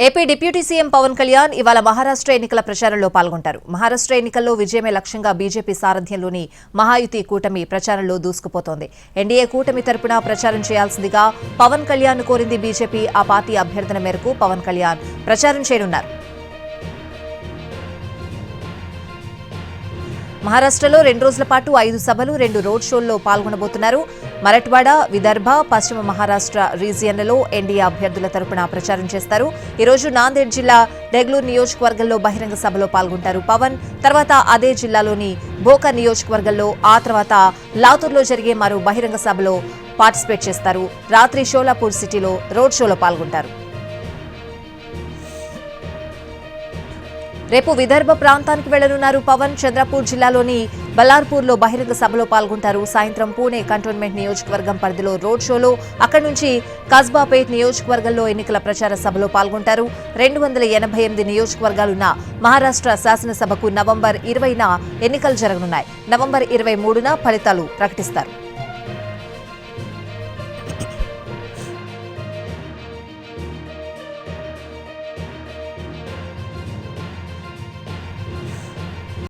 AP deputy CM Pawan Kalyan ఇవాళ మహారాష్ట్ర ఎన్నికల ప్రచారంలో పాల్గొంటారు. మహారాష్ట్ర ఎన్నికల్లో విజయమే లక్ష్యంగా బీజేపీ సారథ్యంలోని మహాయుతి కూటమి ప్రచారంలో దూసుకుపోతోంది. ఎన్డీఏ కూటమి తరపున ప్రచారం చేయాల్సిందిగా పవన్ కళ్యాణ్ కోరింది బీజేపీ. ఆ పార్టీ అభ్యర్థన మేరకు పవన్ కళ్యాణ్ ప్రచారం చేయనున్నారు. మహారాష్ట్రలో 2 రోజుల పాటు 5 సభలు 2 రోడ్ షోల్లో పాల్గొనబోతున్నారు. మరాఠ్వాడ, విదర్భ, పశ్చిమ మహారాష్ట్ర రీజియన్లలో ఎన్డీఏ అభ్యర్థుల తరపున ప్రచారం చేస్తారు. ఈ రోజు నాందేడ్ జిల్లా డెగ్లూరు నియోజకవర్గంలో బహిరంగ సభలో పాల్గొంటారు పవన్. తర్వాత అదే జిల్లాలోని భోకర్ నియోజకవర్గంలో, ఆ తర్వాత లాతూర్లో జరిగే మరో బహిరంగ సభలో పార్టిసిపేట్ చేస్తారు. రాత్రి షోలాపూర్ సిటీలో రోడ్ షోలో పాల్గొంటారు. రేపు విదర్భ ప్రాంతానికి వెళ్లనున్నారు పవన్. చంద్రపూర్ జిల్లాలోని బల్లార్పూర్లో బహిరంగ సభలో పాల్గొంటారు. సాయంత్రం పూణే కంటోన్మెంట్ నియోజకవర్గం పరిధిలో రోడ్ షోలో, అక్కడి నుంచి కస్బాపేట్ నియోజకవర్గంలో ఎన్నికల ప్రచార సభలో పాల్గొంటారు. 288 నియోజకవర్గాలున్న మహారాష్ట్ర శాసనసభకు నవంబర్ 20న ఎన్నికలు జరగనున్నాయి. నవంబర్ 23న ఫలితాలు ప్రకటిస్తారు.